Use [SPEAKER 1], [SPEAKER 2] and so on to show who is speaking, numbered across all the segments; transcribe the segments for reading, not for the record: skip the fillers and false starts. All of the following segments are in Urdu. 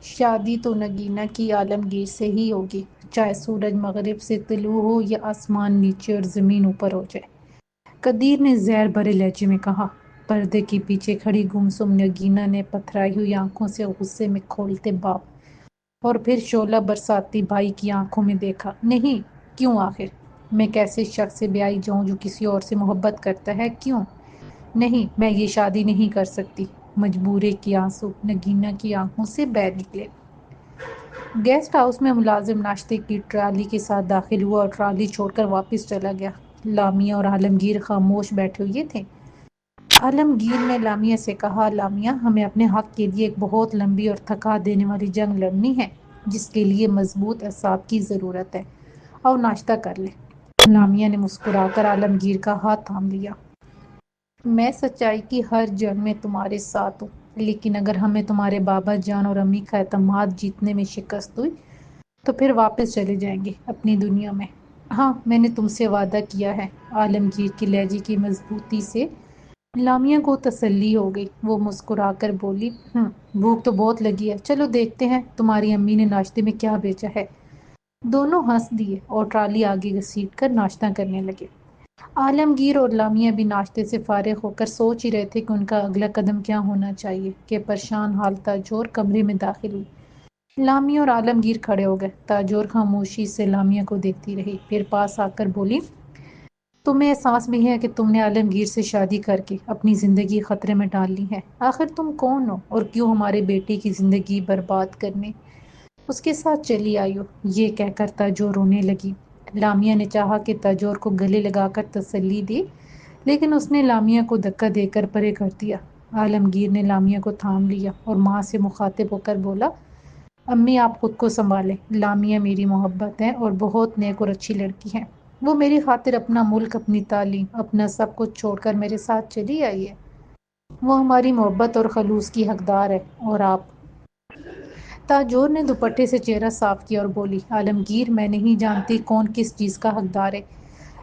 [SPEAKER 1] شادی تو نگینہ کی عالمگیر سے ہی ہوگی، چاہے سورج مغرب سے طلوع ہو یا آسمان نیچے اور زمین اوپر ہو جائے، قدیر نے زہر بھرے لہجے میں کہا۔ پردے کے پیچھے کھڑی گمسم نگینہ نے پتھرائی ہوئی آنکھوں سے غصے میں کھولتے باپ اور پھر شعلہ برساتی بھائی کی آنکھوں میں دیکھا۔ نہیں، کیوں آخر؟ میں کیسے شخص سے بیائی جاؤں جو کسی اور سے محبت کرتا ہے؟ کیوں؟ نہیں، میں یہ شادی نہیں کر سکتی۔ مجبوری کے آنسو نگینہ کی آنکھوں سے بہہ نکلے۔ گیسٹ ہاؤس میں ملازم ناشتے کی ٹرالی کے ساتھ داخل ہوا اور ٹرالی چھوڑ کر واپس چلا گیا۔ لامیا اور عالمگیر خاموش بیٹھے ہوئے تھے۔ عالمگیر نے لامیا سے کہا، لامیا، ہمیں اپنے حق کے لیے ایک بہت لمبی اور تھکا دینے والی جنگ لڑنی ہے، جس کے لیے مضبوط اعصاب کی ضرورت ہے۔ آؤ ناشتہ کر لیں۔ لامیا نے مسکرا کر عالمگیر کا ہاتھ تھام لیا۔ میں سچائی کی ہر جنگ میں تمہارے ساتھ ہوں، لیکن اگر ہمیں تمہارے بابا جان اور امی کا اعتماد جیتنے میں شکست ہوئی تو پھر واپس چلے جائیں گے اپنی دنیا میں۔ ہاں، میں نے تم سے وعدہ کیا ہے۔ عالمگیر کی لہجے کی مضبوطی سے لامیا کو تسلی ہو گئی۔ وہ مسکرا کر بولی، بھوک تو بہت لگی ہے، چلو دیکھتے ہیں تمہاری امی نے ناشتے میں کیا بھیجا ہے۔ دونوں ہنس دیے اور ٹرالی آگے گھسیٹ کر ناشتہ کرنے لگے۔ عالمگیر اور لامیا بھی ناشتے سے فارغ ہو کر سوچ ہی رہے تھے کہ ان کا اگلا قدم کیا ہونا چاہیے کہ پریشان حال تاجور کمرے میں داخل ہوئی۔ لامیا اور عالمگیر کھڑے ہو گئے۔ تاجور خاموشی سے لامیا کو دیکھتی رہی، پھر پاس آ کر بولی، تمہیں احساس بھی ہے کہ تم نے عالمگیر سے شادی کر کے اپنی زندگی خطرے میں ڈال لی ہے؟ آخر تم کون ہو اور کیوں ہمارے بیٹے کی زندگی برباد کرنے اس کے ساتھ چلی آئی ہو؟ یہ کہہ کر تاجور رونے لگی۔ لامیا نے چاہا کہ تاجور کو گلے لگا کر تسلی دے، لیکن اس نے لامیا کو دھکا دے کر پرے کر دیا۔ عالمگیر نے لامیا کو تھام لیا اور ماں سے مخاطب ہو کر بولا، امی آپ خود کو سنبھالیں، لامیا میری محبت ہے اور بہت نیک اور اچھی لڑکی ہے۔ وہ میری خاطر اپنا ملک، اپنی تعلیم، اپنا سب کچھ چھوڑ کر میرے ساتھ چلی آئی ہے۔ وہ ہماری محبت اور خلوص کی حقدار ہے، اور آپ؟ تاجور نے دوپٹے سے چہرہ صاف کیا اور بولی، عالمگیر، میں نہیں جانتی کون کس چیز کا حقدار ہے،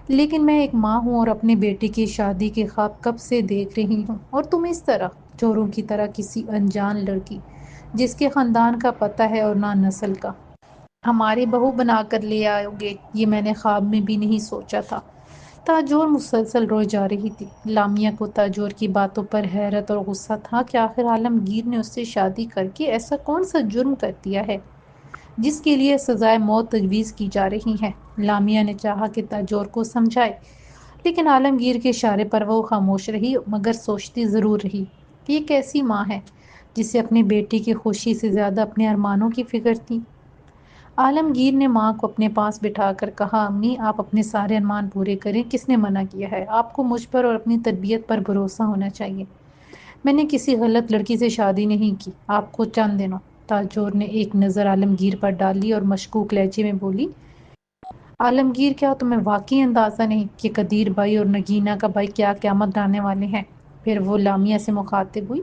[SPEAKER 1] لیکن میں ایک ماں ہوں اور اپنے بیٹے کی شادی کے خواب کب سے دیکھ رہی ہوں، اور تم اس طرح چوروں کی طرح کسی انجان لڑکی جس کے خاندان کا پتہ ہے اور نہ نسل کا، ہماری بہو بنا کر لے آؤ گے، یہ میں نے خواب میں بھی نہیں سوچا تھا۔ تاجور مسلسل روئے جا رہی تھی۔ لامیا کو تاجور کی باتوں پر حیرت اور غصہ تھا کہ آخر عالمگیر نے اس سے شادی کر کے ایسا کون سا جرم کر دیا ہے جس کے لیے سزائے موت تجویز کی جا رہی ہے۔ لامیا نے چاہا کہ تاجور کو سمجھائے، لیکن عالمگیر کے اشارے پر وہ خاموش رہی، مگر سوچتی ضرور رہی کہ یہ کیسی ماں ہے جسے اپنے بیٹی کی خوشی سے زیادہ اپنے ارمانوں کی فکر تھی۔ عالمگیر نے ماں کو اپنے پاس بٹھا کر کہا، امی، آپ اپنے سارے ارمان پورے کریں، کس نے منع کیا ہے؟ آپ کو مجھ پر اور اپنی تربیت پر بھروسہ ہونا چاہیے۔ میں نے کسی غلط لڑکی سے شادی نہیں کی۔ آپ کو چند دنوں۔ تاجور نے ایک نظر عالمگیر پر ڈالی اور مشکوک لہجے میں بولی، عالمگیر، کیا تمہیں واقعی اندازہ نہیں کہ قدیر بھائی اور نگینہ کا بھائی کیا قیامت ڈالنے والے ہیں؟ پھر وہ لامیا سے مخاطب ہوئی،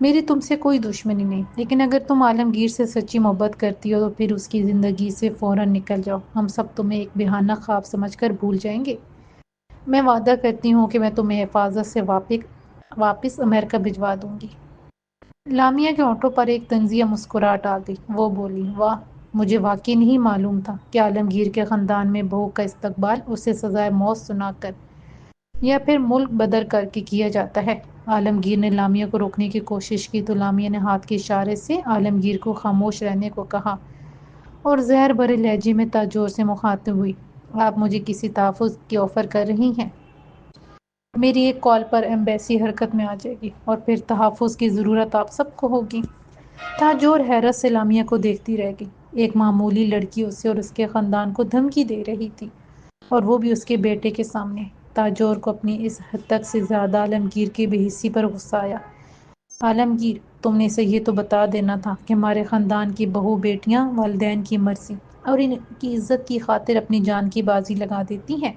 [SPEAKER 1] میری تم سے کوئی دشمنی نہیں، لیکن اگر تم عالمگیر سے سچی محبت کرتی ہو تو پھر اس کی زندگی سے فوراً نکل جاؤ، ہم سب تمہیں ایک بہانہ خواب سمجھ کر بھول جائیں گے۔ میں وعدہ کرتی ہوں کہ میں تمہیں حفاظت سے واپس امریکہ بھجوا دوں گی۔ لامیا کے ہونٹوں پر ایک طنزیہ مسکراہٹ آ گئی۔ وہ بولی، واہ، مجھے واقعی نہیں معلوم تھا کہ عالمگیر کے خاندان میں بہو کا استقبال اسے سزائے موت سنا کر یا پھر ملک بدر کر کے کیا جاتا ہے۔ عالمگیر نے لامیا کو روکنے کی کوشش کی تو لامیا نے ہاتھ کے اشارے سے عالمگیر کو خاموش رہنے کو کہا اور زہر بھرے لہجے میں تاجور سے مخاطب ہوئی، آپ مجھے کسی تحفظ کی آفر کر رہی ہیں؟ میری ایک کال پر ایمبیسی حرکت میں آ جائے گی اور پھر تحفظ کی ضرورت آپ سب کو ہوگی۔ تاجور حیرت سے لامیا کو دیکھتی رہ گئی۔ ایک معمولی لڑکی اسے اور اس کے خاندان کو دھمکی دے رہی تھی، اور وہ بھی اس کے بیٹے کے سامنے۔ تاجور کو اپنی اس حد تک سے زیادہ عالمگیر کی بے حسی پر غصہ آیا۔ عالمگیر، تم نے اسے یہ تو بتا دینا تھا کہ ہمارے خاندان کی بہو بیٹیاں والدین کی مرضی اور ان کی عزت کی خاطر اپنی جان کی بازی لگا دیتی ہیں،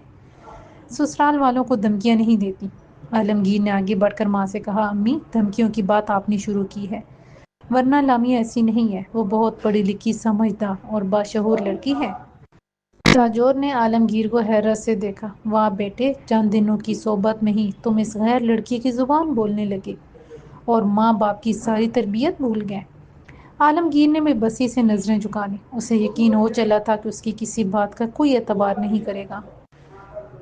[SPEAKER 1] سسرال والوں کو دھمکیاں نہیں دیتی۔ عالمگیر نے آگے بڑھ کر ماں سے کہا، امی، دھمکیوں کی بات آپ نے شروع کی ہے، ورنہ لامیا ایسی نہیں ہے، وہ بہت پڑھی لکھی، سمجھدار اور باشعور لڑکی ہے۔ تاجور نے عالمگیر کو حیرت سے دیکھا۔ واہ بیٹے، چند دنوں کی صحبت میں ہی تم اس غیر لڑکی کی زبان بولنے لگے اور ماں باپ کی ساری تربیت بھول گئے۔ عالمگیر نے بے بسی سے نظریں جھکا لیں۔ اسے یقین ہو چلا تھا کہ اس کی کسی بات کا کوئی اعتبار نہیں کرے گا۔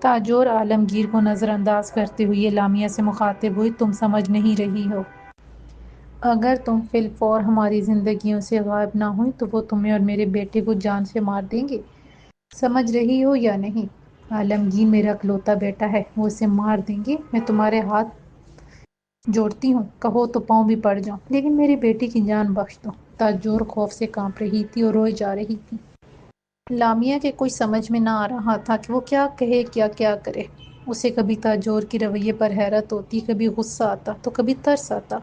[SPEAKER 1] تاجور عالمگیر کو نظر انداز کرتے ہوئے لامیہ سے مخاطب ہوئی، تم سمجھ نہیں رہی ہو۔ اگر تم فی الفور ہماری زندگیوں سے غائب نہ ہوئی تو وہ تمہیں اور میرے بیٹے کو جان سے مار دیں گے۔ سمجھ رہی ہو یا نہیں؟ عالمگیر میرا اکلوتا بیٹا ہے، وہ اسے مار دیں گے؟ میں تمہارے ہاتھ جوڑتی ہوں، کہو تو پاؤں بھی پڑ جاؤں، لیکن میری بیٹی کی جان بخش دو۔ تاجور خوف سے کانپ رہی تھی اور روئے جا رہی تھی۔ لامیہ کے کچھ سمجھ میں نہ آ رہا تھا کہ وہ کیا کہے، کیا کرے۔ اسے کبھی تاجور کے رویے پر حیرت ہوتی، کبھی غصہ آتا تو کبھی ترس آتا۔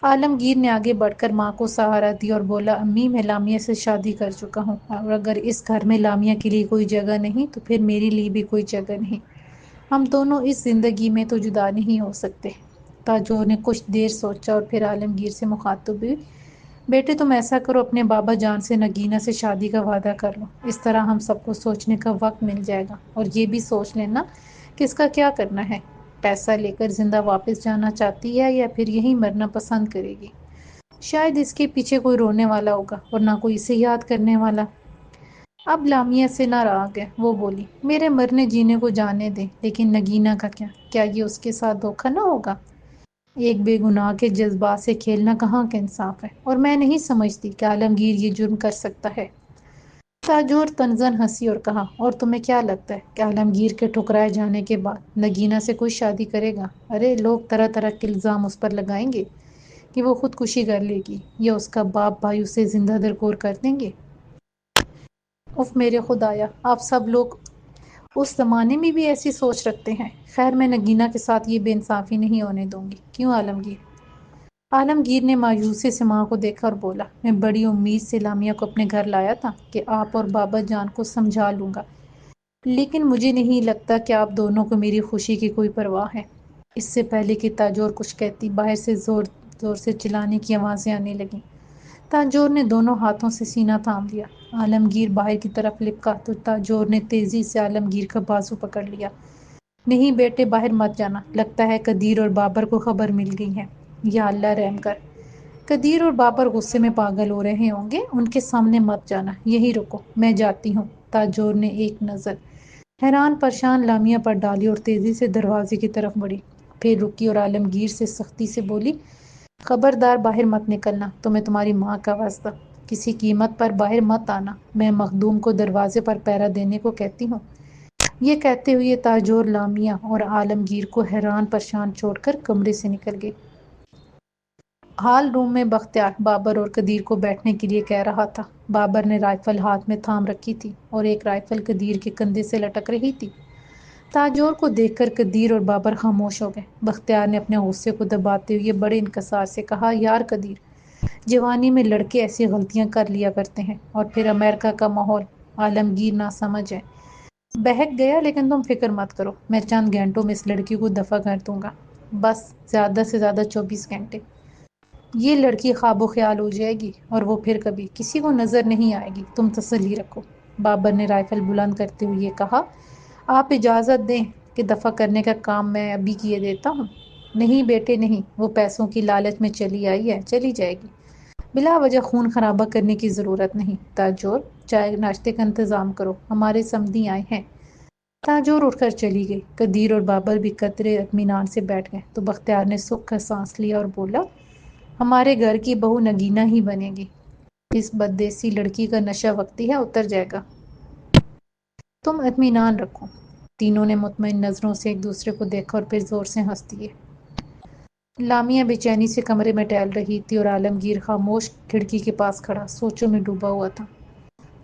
[SPEAKER 1] عالمگیر نے آگے بڑھ کر ماں کو سہارا دیا اور بولا، امی میں لامیہ سے شادی کر چکا ہوں، اور اگر اس گھر میں لامیہ کے لیے کوئی جگہ نہیں تو پھر میرے لیے بھی کوئی جگہ نہیں۔ ہم دونوں اس زندگی میں تو جدا نہیں ہو سکتے۔ تاجور نے کچھ دیر سوچا اور پھر عالمگیر سے مخاطب ہوئی، بیٹے تم ایسا کرو، اپنے بابا جان سے نگینہ سے شادی کا وعدہ کر لو، اس طرح ہم سب کو سوچنے کا وقت مل جائے گا، اور یہ بھی سوچ لینا کہ اس کا کیا کرنا ہے، پیسہ لے کر زندہ واپس جانا چاہتی ہے یا پھر یہیں مرنا پسند کرے گی۔ شاید اس کے پیچھے کوئی رونے والا ہوگا اور نہ کوئی اسے یاد کرنے والا۔ اب لامیہ سے نہ رہا گیا، وہ بولی، میرے مرنے جینے کو جانے دیں، لیکن نگینہ کا کیا یہ اس کے ساتھ دھوکہ نہ ہوگا؟ ایک بے گناہ کے جذبات سے کھیلنا کہاں کا انصاف ہے، اور میں نہیں سمجھتی کہ عالمگیر یہ جرم کر سکتا ہے۔ تاجور طنزاً ہنسی اور کہا، اور تمہیں کیا لگتا ہے کہ عالمگیر کے ٹھکرائے جانے کے بعد نگینہ سے کوئی شادی کرے گا؟ ارے لوگ طرح طرح کے الزام اس پر لگائیں گے کہ وہ خودکشی کر لے گی یا اس کا باپ بھائی اسے زندہ درگور کر دیں گے۔ اف میرے خدایا، آپ سب لوگ اس زمانے میں بھی ایسی سوچ رکھتے ہیں۔ خیر میں نگینہ کے ساتھ یہ بے انصافی نہیں ہونے دوں گی، کیوں عالمگیر؟ عالمگیر نے مایوسی سے ماں کو دیکھا اور بولا، میں بڑی امید سے لامیہ کو اپنے گھر لایا تھا کہ آپ اور بابا جان کو سمجھا لوں گا، لیکن مجھے نہیں لگتا کہ آپ دونوں کو میری خوشی کی کوئی پرواہ ہے۔ اس سے پہلے کہ تاجور کچھ کہتی، باہر سے زور زور سے چلانے کی آوازیں آنے لگیں۔ تاجور نے دونوں ہاتھوں سے سینہ تھام لیا۔ عالمگیر باہر کی طرف لپکا تو تاجور نے تیزی سے عالمگیر کا بازو پکڑ لیا۔ نہیں بیٹے، باہر مت جانا، لگتا ہے قدیر اور بابر کو خبر مل گئی ہے۔ یا اللہ رحم کر، قدیر اور بابر غصے میں پاگل ہو رہے ہوں گے، ان کے سامنے مت جانا، یہی رکو، میں جاتی ہوں۔ تاجور نے ایک نظر حیران پریشان لامیہ پر ڈالی اور تیزی سے دروازے کی طرف بڑھی، پھر رکی اور عالمگیر سے سختی سے بولی، خبردار باہر مت نکلنا، تمہیں تمہاری ماں کا واسطہ، کسی قیمت پر باہر مت آنا، میں مخدوم کو دروازے پر پہرا دینے کو کہتی ہوں۔ یہ کہتے ہوئے تاجور لامیہ اور عالمگیر کو حیران پریشان چھوڑ کر کمرے سے نکل گئی۔ ہال روم میں بختیار بابر اور قدیر کو بیٹھنے کے لیے کہہ رہا تھا۔ بابر نے رائفل ہاتھ میں تھام رکھی تھی اور ایک رائفل قدیر کے کندھے سے لٹک رہی تھی۔ تاجور کو دیکھ کر قدیر اور بابر خاموش ہو گئے۔ بختیار نے اپنے غصے کو دباتے ہوئے بڑے انکسار سے کہا، یار قدیر، جوانی میں لڑکے ایسی غلطیاں کر لیا کرتے ہیں، اور پھر امریکہ کا ماحول، عالمگیر نہ سمجھ ہے، بہک گیا، لیکن تم فکر مت کرو، میں چند گھنٹوں میں اس لڑکی کو دفع کر دوں گا، بس زیادہ سے زیادہ 24 گھنٹے۔ یہ لڑکی خواب و خیال ہو جائے گی اور وہ پھر کبھی کسی کو نظر نہیں آئے گی، تم تسلی رکھو۔ بابر نے رائفل بلند کرتے ہوئے کہا، آپ اجازت دیں کہ دفع کرنے کا کام میں ابھی کیے دیتا ہوں۔ نہیں بیٹے نہیں، وہ پیسوں کی لالچ میں چلی آئی ہے، چلی جائے گی، بلا وجہ خون خرابہ کرنے کی ضرورت نہیں۔ تاجور، چائے ناشتے کا انتظام کرو، ہمارے سمدھی آئے ہیں۔ تاجور اٹھ کر چلی گئی۔ قدیر اور بابر بھی قدرے اطمینان سے بیٹھ گئے تو بختیار نے سکھ کا سانس لیا اور بولا، ہمارے گھر کی بہو نگینہ ہی بنے گی، اس بددیسی لڑکی کا نشہ وقتی ہے، اتر جائے گا، تم اطمینان رکھو۔ تینوں نے مطمئن نظروں سے ایک دوسرے کو دیکھا اور پھر زور سے ہنس دیے۔ لامیہ بے چینی سے کمرے میں ٹہل رہی تھی اور عالمگیر خاموش کھڑکی کے پاس کھڑا سوچوں میں ڈوبا ہوا تھا۔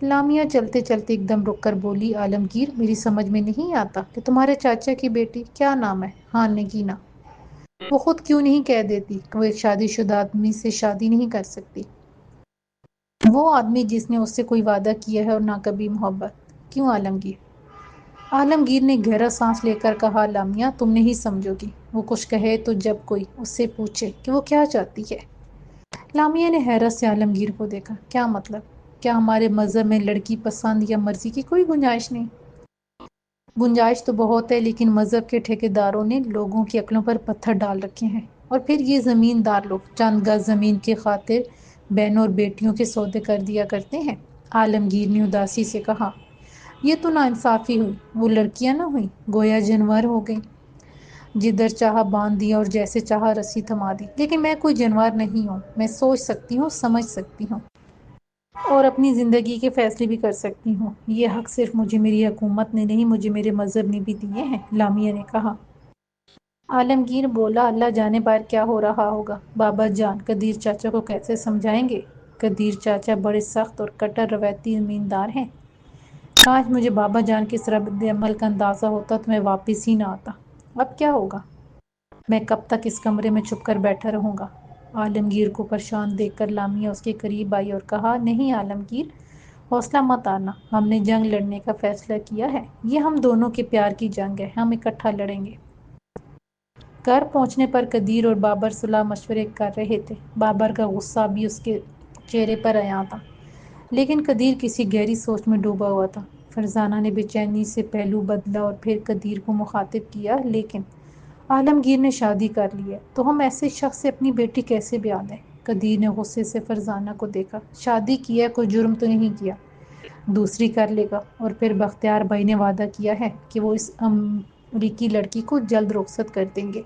[SPEAKER 1] لامیہ چلتے چلتے ایک دم رک کر بولی، عالمگیر، میری سمجھ میں نہیں آتا کہ تمہارے چاچا کی بیٹی، کیا نام ہے؟ ہاں نگینہ، وہ خود کیوں نہیں کہہ دیتی کہ وہ ایک شادی شدہ آدمی سے شادی نہیں کر سکتی؟ وہ آدمی جس نے اس سے کوئی وعدہ کیا ہے اور نہ کبھی محبت، کیوں عالمگیر؟ عالمگیر نے گہرا سانس لے کر کہا، لامیہ تم نہیں سمجھو گی، وہ کچھ کہے تو جب کوئی اس سے پوچھے کہ وہ کیا چاہتی ہے۔ لامیہ نے حیرت سے عالمگیر کو دیکھا، کیا مطلب؟ کیا ہمارے مذہب میں لڑکی پسند یا مرضی کی کوئی گنجائش نہیں؟ گنجائش تو بہت ہے، لیکن مذہب کے ٹھیکیداروں نے لوگوں کی عقلوں پر پتھر ڈال رکھے ہیں، اور پھر یہ زمیندار لوگ چند گز زمین کی خاطر بہنوں اور بیٹیوں کے سودے کر دیا کرتے ہیں؟ عالمگیر نے اداسی سے کہا۔ یہ تو ناانصافی ہوئی، وہ لڑکیاں نہ ہوئیں، گویا جانور ہو گئیں، جدھر چاہا باندھ دیا اور جیسے چاہا رسی تھما دی۔ لیکن میں کوئی جانور نہیں ہوں، میں سوچ سکتی ہوں، سمجھ سکتی ہوں اور اپنی زندگی کے فیصلے بھی کر سکتی ہوں۔ یہ حق صرف مجھے میری حکومت نے نہیں، مجھے میرے مذہب نے بھی دیے ہیں، لامیا نے کہا۔ عالمگیر بولا، اللہ جانے باہر کیا ہو رہا ہوگا۔ بابا جان قدیر چاچا کو کیسے سمجھائیں گے؟ قدیر چاچا بڑے سخت اور کٹر روایتی زمیندار ہیں۔ کاش مجھے بابا جان کے اس رد عمل کا اندازہ ہوتا تو میں واپس ہی نہ آتا۔ اب کیا ہوگا؟ میں کب تک اس کمرے میں چھپ کر بیٹھا رہوں گا؟ عالمگیر کو پریشان دیکھ کر لامیا اس کے قریب آئی اور کہا، نہیں عالمگیر، حوصلہ مت آنا، ہم نے جنگ لڑنے کا فیصلہ کیا ہے۔ یہ ہم دونوں کے پیار کی جنگ ہے، ہم اکٹھا لڑیں گے۔ گھر پہنچنے پر قدیر اور بابر صلاح مشورے کر رہے تھے۔ بابر کا غصہ بھی اس کے چہرے پر عیاں تھا، لیکن قدیر کسی گہری سوچ میں ڈوبا ہوا تھا۔ فرزانہ نے بے چینی سے پہلو بدلا اور پھر قدیر کو مخاطب کیا، لیکن عالمگیر نے شادی کر لی ہے تو ہم ایسے شخص سے اپنی بیٹی کیسے بیاہ دیں؟ قدیر نے غصے سے فرزانہ کو دیکھا۔ شادی کی ہے، کوئی جرم تو نہیں کیا، دوسری کر لے گا۔ اور پھر بختیار بھائی نے وعدہ کیا ہے کہ وہ اس امریکی لڑکی کو جلد رخصت کر دیں گے۔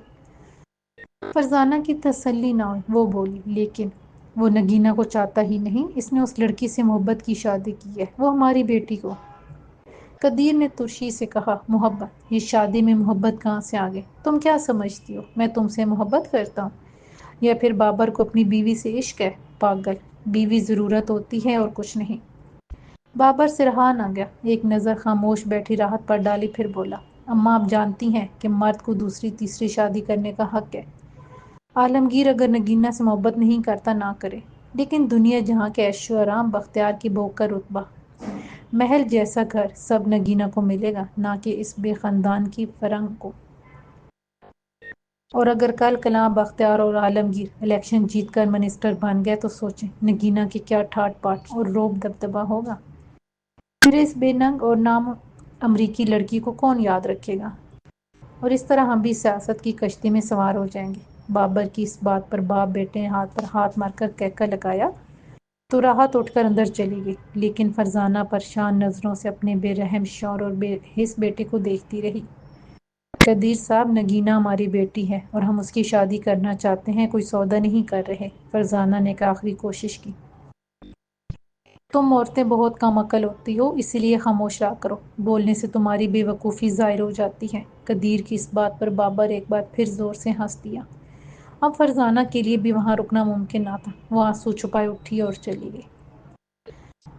[SPEAKER 1] فرزانہ کی تسلی نہ ہوئی، وہ بولی، لیکن وہ نگینہ کو چاہتا ہی نہیں، اس نے اس لڑکی سے محبت کی شادی کی ہے، وہ ہماری بیٹی کو۔ قدیر نے ترشی سے کہا، محبت؟ یہ شادی میں محبت کہاں سے آ گئی؟ تم کیا سمجھتی ہو میں تم سے محبت کرتا ہوں؟ یا پھر بابر کو اپنی بیوی سے عشق ہے؟ پاگل، بیوی ضرورت ہوتی ہے اور کچھ نہیں۔ بابر سے رہا نہ گیا، ایک نظر خاموش بیٹھی راحت پر ڈالی، پھر بولا، اماں آپ جانتی ہیں کہ مرد کو دوسری تیسری شادی کرنے کا حق ہے۔ عالمگیر اگر نگینہ سے محبت نہیں کرتا نہ کرے، لیکن دنیا جہاں کے عیش و آرام، بختیار کی بہو کا رتبہ، محل جیسا گھر، سب نگینہ کو ملے گا، نہ کہ اس بے خاندان کی فرنگ کو۔ اور اگر کل کلاں بختیار اور عالمگیر الیکشن جیت کر منسٹر بن گئے تو سوچیں نگینہ کی کیا ٹھاٹ پاٹ اور روب دبدبہ ہوگا۔ پھر اس بے ننگ اور نام امریکی لڑکی کو کون یاد رکھے گا؟ اور اس طرح ہم بھی سیاست کی کشتی میں سوار ہو جائیں گے۔ بابر کی اس بات پر باپ بیٹے نے ہاتھ پر ہاتھ مار کر کہکا لگایا تو راحت اٹھ کر اندر چلی گئی، لیکن فرزانہ پریشان نظروں سے اپنے بے رحم شوہر اور بے حس بیٹے کو دیکھتی رہی۔ قدیر صاحب، نگینہ ہماری بیٹی ہے اور ہم اس کی شادی کرنا چاہتے ہیں، کوئی سودا نہیں کر رہے۔ فرزانہ نے ایک آخری کوشش کی۔ تم عورتیں بہت کم عقل ہوتی ہو، اسی لیے خاموش رہا کرو، بولنے سے تمہاری بے وقوفی ظاہر ہو جاتی ہے۔ قدیر کی اس بات پر بابر ایک بار پھر زور سے ہنس دیا۔ اب فرزانہ کے لیے بھی وہاں رکنا ممکن نہ تھا، وہ آنسو چھپائے اٹھی اور چلی گئی۔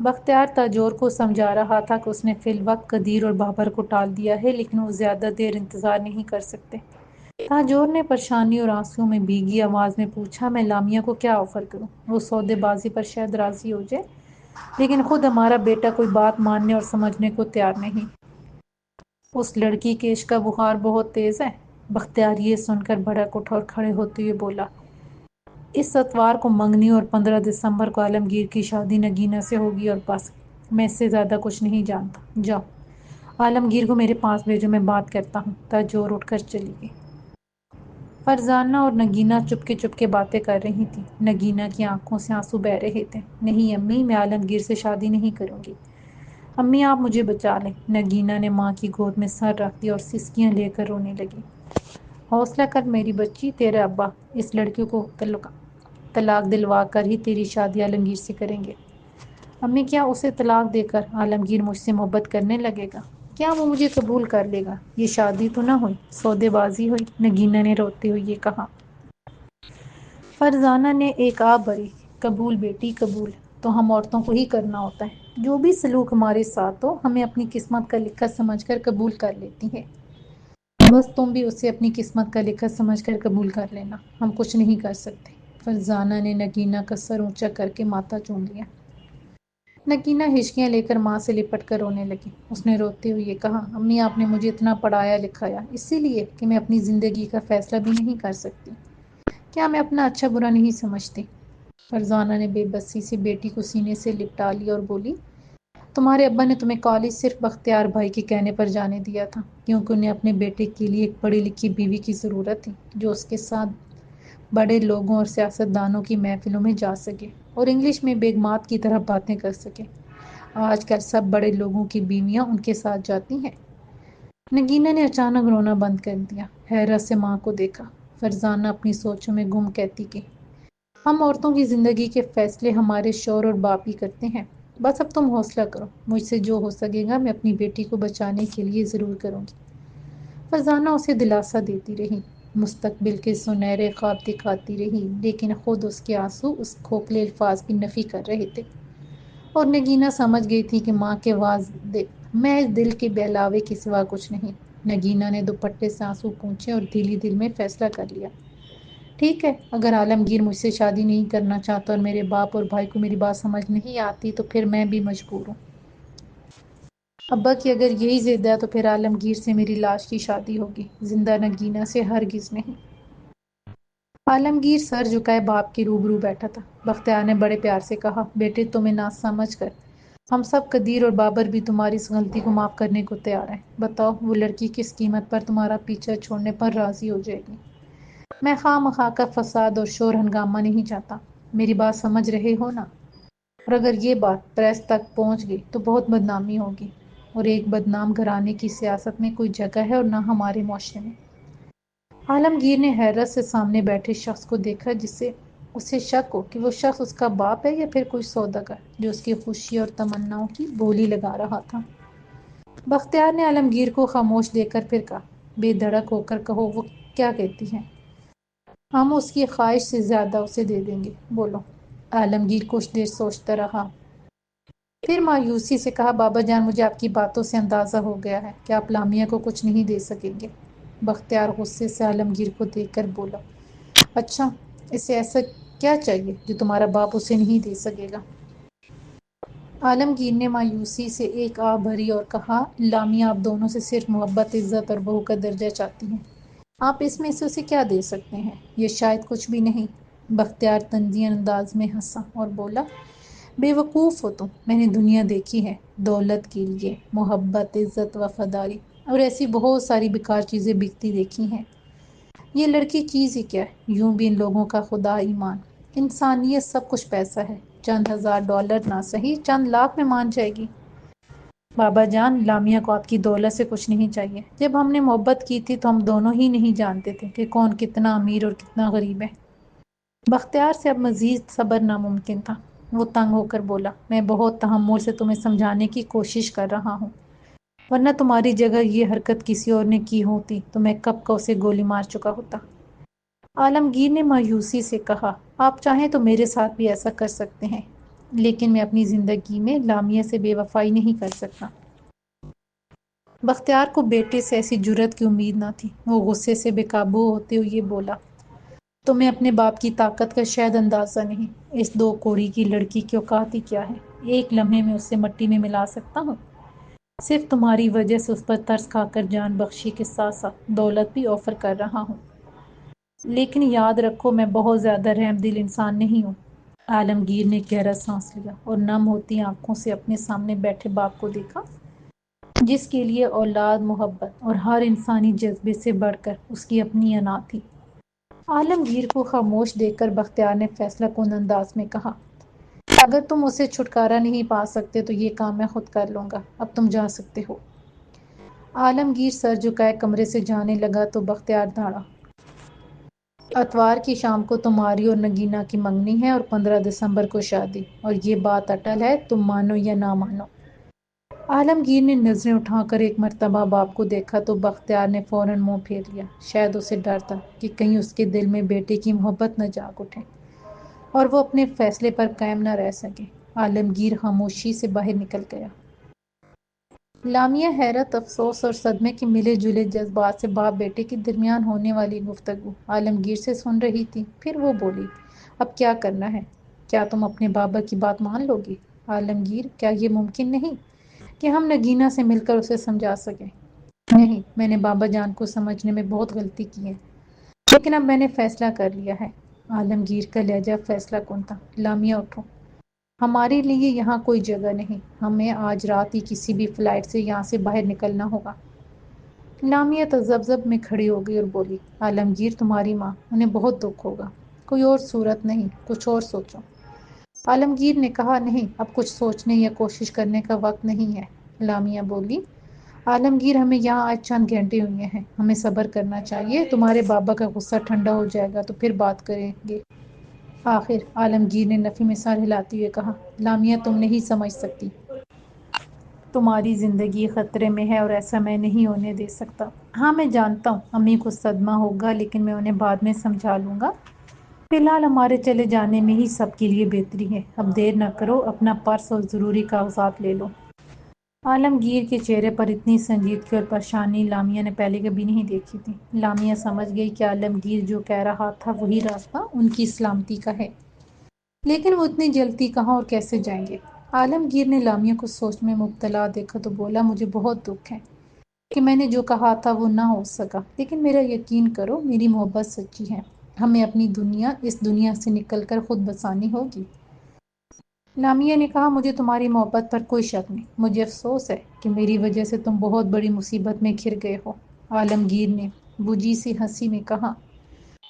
[SPEAKER 1] بختیار تاجور کو سمجھا رہا تھا کہ اس نے فی الوقت قدیر اور بابر کو ٹال دیا ہے، لیکن وہ زیادہ دیر انتظار نہیں کر سکتے۔ تاجور نے پریشانی اور آنسوؤں میں بھیگی آواز میں پوچھا، میں لامیا کو کیا آفر کروں؟ وہ سودے بازی پر شاید راضی ہو جائے، لیکن خود ہمارا بیٹا کوئی بات ماننے اور سمجھنے کو تیار نہیں۔ اس لڑکی کے عشق کا بخار بہت تیز ہے۔ بختیار یہ سن کر بھڑک اٹھا اور کھڑے ہوتے ہوئے بولا، اس اتوار کو منگنی اور 15 دسمبر کو عالمگیر کی شادی نگینہ سے ہوگی اور بس، میں اس سے زیادہ کچھ نہیں جانتا۔ جاؤ، عالمگیر کو میرے پاس بھیجو، میں بات کرتا ہوں۔ تاجور اٹھ کر چلی گئی۔ فرزانہ اور نگینہ چپکے چپکے باتیں کر رہی تھیں۔ نگینہ کی آنکھوں سے آنسو بہہ رہے تھے۔ نہیں امی، میں عالمگیر سے شادی نہیں کروں گی۔ امی آپ مجھے بچا لیں۔ نگینہ نے ماں کی گود میں سر رکھ دیا اور سسکیاں لے کر رونے لگی۔ حوصلہ کر میری بچی، تیرے ابا اس لڑکی کو طلاق دلوا کر ہی تیری شادی عالمگیر سے کریں گے۔ امی کیا اسے طلاق دے کر عالمگیر مجھ سے محبت کرنے لگے گا؟ کیا وہ مجھے قبول کر لے گا؟ یہ شادی تو نہ ہوئی، سودے بازی ہوئی، نگینہ نے روتے ہوئے یہ کہا۔ فرزانہ نے ایک آہ بھری، قبول بیٹی قبول، تو ہم عورتوں کو ہی کرنا ہوتا ہے، جو بھی سلوک ہمارے ساتھ ہو ہمیں اپنی قسمت کا لکھا سمجھ کر قبول کر لیتی ہیں، بس تم بھی اسے اپنی قسمت کا لکھا سمجھ کر قبول کر لینا، ہم کچھ نہیں کر سکتے۔ فرزانہ نے نگینہ کا سر اونچا کر کے ماتھا چوم لیا۔ نگینہ ہچکیاں لے کر ماں سے لپٹ کر رونے لگی۔ اس نے روتے ہوئے یہ کہا، امی آپ نے مجھے اتنا پڑھایا لکھایا اسی لیے کہ میں اپنی زندگی کا فیصلہ بھی نہیں کر سکتی؟ کیا میں اپنا اچھا برا نہیں سمجھتی؟ فرزانہ نے بے بسی سے بیٹی کو سینے سے لپٹا لیا اور بولی، تمہارے ابا نے تمہیں کالج صرف بختیار بھائی کے کہنے پر جانے دیا تھا، کیونکہ انہیں اپنے بیٹے کے لیے ایک پڑھی لکھی بیوی کی ضرورت تھی جو اس کے ساتھ بڑے لوگوں اور سیاستدانوں کی محفلوں میں جا سکے اور انگلش میں بیگمات کی طرح باتیں کر سکے۔ آج کل سب بڑے لوگوں کی بیویاں ان کے ساتھ جاتی ہیں۔ نگینہ نے اچانک رونا بند کر دیا، حیرت سے ماں کو دیکھا۔ فرزانہ اپنی سوچوں میں گم کہتی کہ ہم عورتوں کی زندگی کے فیصلے ہمارے شوہر اور باپ ہی کرتے ہیں۔ بس اب تم حوصلہ کرو، مجھ سے جو ہو سکے گا میں اپنی بیٹی کو بچانے کے لیے ضرور کروں گی۔ فرزانہ اسے دلاسا دیتی رہی، مستقبل کے سنہرے خواب دکھاتی رہی، لیکن خود اس کے آنسو اس کھوکھلے الفاظ کی نفی کر رہے تھے۔ اور نگینہ سمجھ گئی تھی کہ ماں کے محض دل کے بہلاوے کے سوا کچھ نہیں۔ نگینہ نے دوپٹے سے آنسو پونچھے اور دل میں فیصلہ کر لیا۔ ٹھیک ہے، اگر عالمگیر مجھ سے شادی نہیں کرنا چاہتا اور میرے باپ اور بھائی کو میری بات سمجھ نہیں آتی تو پھر میں بھی مجبور ہوں۔ ابا کی اگر یہی ضد ہے تو پھر عالمگیر سے میری لاش کی شادی ہوگی، زندہ نگینہ سے ہرگز نہیں۔ عالمگیر سر جھکائے باپ کے روبرو بیٹھا تھا۔ بختیار نے بڑے پیار سے کہا، بیٹے تمہیں نہ سمجھ کر ہم سب، قدیر اور بابر بھی تمہاری اس غلطی کو معاف کرنے کو تیار ہیں۔ بتاؤ وہ لڑکی کس قیمت پر تمہارا پیچھا چھوڑنے پر راضی ہو جائے گی؟ میں خواہ مخواہ کا فساد اور شور ہنگامہ نہیں چاہتا، میری بات سمجھ رہے ہو نا؟ اور اگر یہ بات پریس تک پہنچ گئی تو بہت بدنامی ہوگی، اور ایک بدنام گھرانے کی سیاست میں کوئی جگہ ہے اور نہ ہمارے معاشرے میں۔ عالمگیر نے حیرت سے سامنے بیٹھے شخص کو دیکھا جس سے اسے شک ہو کہ وہ شخص اس کا باپ ہے یا پھر کوئی سوداگر جو اس کی خوشی اور تمناؤں کی بولی لگا رہا تھا۔ بختیار نے عالمگیر کو خاموش دیکھ کر پھر کہا، بے دھڑک ہو کر کہو، وہ کیا کہتی ہے؟ ہم اس کی خواہش سے زیادہ اسے دے دیں گے، بولو۔ عالمگیر کچھ دیر سوچتا رہا، پھر مایوسی سے کہا، بابا جان مجھے آپ کی باتوں سے اندازہ ہو گیا ہے کہ آپ لامیہ کو کچھ نہیں دے سکیں گے۔ بختیار غصے سے عالمگیر کو دیکھ کر بولا، اچھا اسے ایسا کیا چاہیے جو تمہارا باپ اسے نہیں دے سکے گا؟ عالمگیر نے مایوسی سے ایک آہ بھری اور کہا، لامیہ آپ دونوں سے صرف محبت، عزت اور بہو کا درجہ چاہتی ہیں، آپ اس میں سے اسے کیا دے سکتے ہیں؟ یہ شاید کچھ بھی نہیں۔ بختیار طنزی انداز میں ہنسا اور بولا، بے وقوف ہو تم، میں نے دنیا دیکھی ہے، دولت کے لیے محبت، عزت، وفاداری اور ایسی بہت ساری بیکار چیزیں بکتی دیکھی ہیں۔ یہ لڑکی چیز ہی کیا ہے؟ یوں بھی ان لوگوں کا خدا، ایمان، انسانیت سب کچھ پیسہ ہے، چند $1000 نہ صحیح چند لاکھ میں مان جائے گی۔ بابا جان لامیہ کو آپ کی دولت سے کچھ نہیں چاہیے، جب ہم نے محبت کی تھی تو ہم دونوں ہی نہیں جانتے تھے کہ کون کتنا امیر اور کتنا غریب ہے۔ بختیار سے اب مزید صبر ناممکن تھا، وہ تنگ ہو کر بولا، میں بہت تحمل سے تمہیں سمجھانے کی کوشش کر رہا ہوں، ورنہ تمہاری جگہ یہ حرکت کسی اور نے کی ہوتی تو میں کب کا اسے گولی مار چکا ہوتا۔ عالمگیر نے مایوسی سے کہا، آپ چاہیں تو میرے ساتھ بھی ایسا کر سکتے ہیں، لیکن میں اپنی زندگی میں لامیہ سے بے وفائی نہیں کر سکتا۔ بختیار کو بیٹے سے ایسی جرأت کی امید نہ تھی، وہ غصے سے بے قابو ہوتے ہوئے بولا، تمہیں اپنے باپ کی طاقت کا شاید اندازہ نہیں، اس 2 کوڑی کی لڑکی کی اوقات ہی کیا ہے، ایک لمحے میں اسے مٹی میں ملا سکتا ہوں، صرف تمہاری وجہ سے اس پر ترس کھا کر جان بخشی کے ساتھ ساتھ دولت بھی آفر کر رہا ہوں، لیکن یاد رکھو میں بہت زیادہ رحم دل انسان نہیں ہوں۔ عالمگیر نے گہرا سانس لیا اور نم ہوتی آنکھوں سے اپنے سامنے بیٹھے باپ کو دیکھا، جس کے لیے اولاد، محبت اور ہر انسانی جذبے سے بڑھ کر اس کی اپنی انا تھی۔ عالمگیر کو خاموش دیکھ کر بختیار نے فیصلہ کن انداز میں کہا، اگر تم اسے چھٹکارا نہیں پا سکتے تو یہ کام میں خود کر لوں گا، اب تم جا سکتے ہو۔ عالمگیر سر جھکائے کمرے سے جانے لگا تو بختیار دھاڑا، اتوار کی شام کو تمہاری اور نگینہ کی منگنی ہے اور 15 دسمبر کو شادی، اور یہ بات اٹل ہے، تم مانو یا نہ مانو۔ عالمگیر نے نظریں اٹھا کر ایک مرتبہ باپ کو دیکھا تو بختیار نے فوراً منہ پھیر لیا، شاید اسے ڈر تھا کہ کہیں اس کے دل میں بیٹے کی محبت نہ جاگ اٹھے اور وہ اپنے فیصلے پر قائم نہ رہ سکے۔ عالمگیر خاموشی سے باہر نکل گیا۔ لامیہ حیرت، افسوس اور صدمے کے ملے جلے جذبات سے باپ بیٹے کے درمیان ہونے والی گفتگو عالمگیر سے سن رہی تھی۔ پھر وہ بولی، اب کیا کرنا ہے؟ کیا تم اپنے بابا کی بات مان لو گی؟ عالمگیر، کیا یہ ممکن نہیں کہ ہم نگینہ سے مل کر اسے سمجھا سکیں؟ نہیں، میں نے بابا جان کو سمجھنے میں بہت غلطی کی ہے، لیکن اب میں نے فیصلہ کر لیا ہے۔ عالمگیر کا لہجہ فیصلہ کن تھا، لامیہ اٹھو، ہمارے لیے یہاں کوئی جگہ نہیں، ہمیں آج رات ہی کسی بھی فلائٹ سے یہاں سے باہر نکلنا ہوگا۔ لامیہ تذبذب میں کھڑی ہو گئی اور بولی، عالمگیر تمہاری ماں، انہیں بہت دکھ ہوگا۔ کوئی اور صورت نہیں، کچھ اور سوچو۔ عالمگیر نے کہا نہیں، اب کچھ سوچنے یا کوشش کرنے کا وقت نہیں ہے۔ لامیا بولی، عالمگیر ہمیں یہاں آج چند گھنٹے ہوئے ہیں، ہمیں صبر کرنا چاہیے، تمہارے بابا کا غصہ ٹھنڈا ہو جائے گا تو پھر بات کریں گے۔ آخر عالمگیر نے نفی میں سر ہلاتے ہوئے کہا، لامیا تم نہیں سمجھ سکتی، تمہاری زندگی خطرے میں ہے اور ایسا میں نہیں ہونے دے سکتا۔ ہاں میں جانتا ہوں امی کو صدمہ ہوگا، لیکن میں انہیں بعد میں سمجھا لوں گا، فی الحال ہمارے چلے جانے میں ہی سب کے لیے بہتری ہے۔ اب دیر نہ کرو، اپنا پرس اور ضروری کاغذات لے لو۔ عالمگیر کے چہرے پر اتنی سنجیدگی اور پریشانی لامیا نے پہلے کبھی نہیں دیکھی تھی۔ لامیا سمجھ گئی کہ عالمگیر جو کہہ رہا تھا وہی راستہ ان کی سلامتی کا ہے، لیکن وہ اتنی جلدی کہاں اور کیسے جائیں گے؟ عالمگیر نے لامیا کو سوچ میں مبتلا دیکھا تو بولا، مجھے بہت دکھ ہے کہ میں نے جو کہا تھا وہ نہ ہو سکا، لیکن میرا یقین کرو میری محبت سچی ہے، ہمیں اپنی اس دنیا سے نکل کر خود بسانی ہوگی۔ لامیا نے کہا، مجھے تمہاری محبت پر کوئی شک نہیں، مجھے افسوس ہے کہ میری وجہ سے تم بہت بڑی مصیبت میں گھر گئے ہو۔ عالمگیر نے بجھی سی ہنسی میں کہا،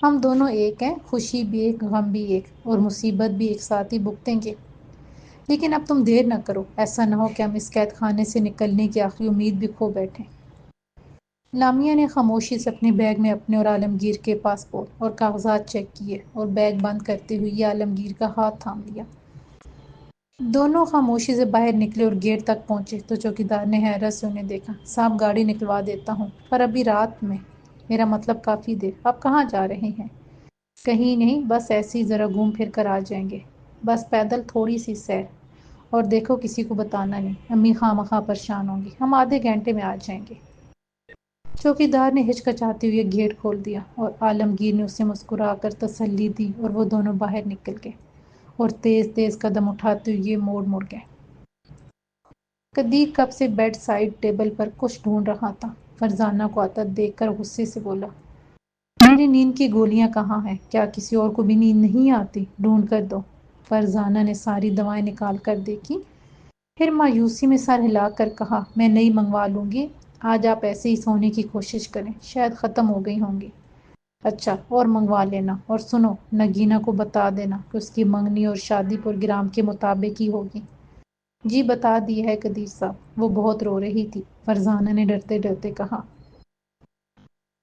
[SPEAKER 1] ہم دونوں ایک ہیں، خوشی بھی ایک، غم بھی ایک، اور مصیبت بھی ایک ساتھ ہی بھگتیں گے، لیکن اب تم دیر نہ کرو، ایسا نہ ہو کہ ہم اس قید خانے سے نکلنے کی آخری امید بھی کھو بیٹھیں۔ لامیا نے خاموشی سے اپنے بیگ میں اپنے اور عالمگیر کے پاسپورٹ اور کاغذات چیک کیے اور بیگ بند کرتے ہوئے عالمگیر کا ہاتھ تھام لیا۔ دونوں خاموشی سے باہر نکلے اور گیٹ تک پہنچے تو چوکیدار نے حیرت سے انہیں دیکھا۔ صاحب گاڑی نکلوا دیتا ہوں، پر ابھی رات میں، میرا مطلب کافی دیر۔ آپ کہاں جا رہے ہیں؟ کہیں نہیں، بس ایسے ہی ذرا گھوم پھر کر آ جائیں گے، بس پیدل تھوڑی سی سیر، اور دیکھو کسی کو بتانا نہیں، امی خواہ پریشان ہوں گی، ہم آدھے گھنٹے میں آ جائیں گے۔ چوکیدار نے ہچکچاتے ہوئے گیٹ کھول دیا اور عالمگیر نے اسے مسکرا کر تسلی دی اور وہ دونوں باہر نکل گئے اور تیز تیز قدم اٹھاتے ہوئے موڑ گئے۔ قدیر کب سے بیڈ سائیڈ ٹیبل پر کچھ ڈھونڈ رہا تھا۔ فرزانہ کو آتا دیکھ کر غصے سے بولا، میری نیند کی گولیاں کہاں ہیں؟ کیا کسی اور کو بھی نیند نہیں آتی؟ ڈھونڈ کر دو۔ فرزانہ نے ساری دوائیں نکال کر دیکھی، پھر مایوسی میں سر ہلا کر کہا، میں نئی منگوا لوں گی، آج آپ ایسے ہی سونے کی کوشش کریں، شاید ختم ہو گئی ہوں گی۔ اچھا، اور منگوا لینا، اور سنو، نگینہ کو بتا دینا کہ اس کی منگنی اور شادی پروگرام کے مطابق ہی ہوگی۔ جی بتا دیا ہے قدیر صاحب، وہ بہت رو رہی تھی، فرزانہ نے ڈرتے ڈرتے کہا۔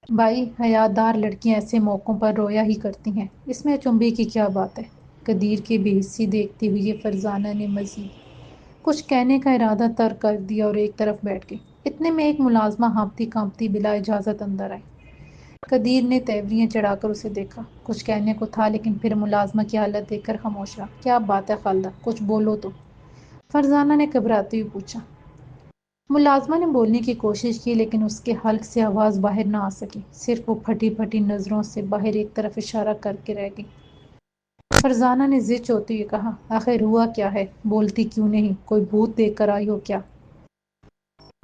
[SPEAKER 1] بھائی، حیادار لڑکیاں ایسے موقعوں پر رویا ہی کرتی ہیں، اس میں اچنبھے کی کیا بات ہے؟ قدیر کی بے حسی دیکھتے ہوئے فرزانہ نے مزید کچھ کہنے کا ارادہ ترک کر دیا اور ایک طرف بیٹھ گئی۔ اتنے میں ایک ملازمہ ہانپتی کانپتی بلا اجازت اندر آئی۔ قدیر نے تیوریاں چڑھا کر اسے دیکھا، کچھ کہنے کو تھا لیکن پھر ملازمہ کی حالت دیکھ کر خاموش رہا۔ کیا بات ہے خالدہ، کچھ بولو تو، فرزانہ نے گھبراتے ہوئے پوچھا۔ ملازمہ نے بولنے کی کوشش کی لیکن اس کے حلق سے آواز باہر نہ آ سکی، صرف وہ پھٹی پھٹی نظروں سے باہر ایک طرف اشارہ کر کے رہ گئی۔ فرزانہ نے زچ ہوتے ہوئے کہا، آخر ہوا کیا ہے؟ بولتی کیوں نہیں؟ کوئی بھوت دیکھ کر آئی ہو کیا؟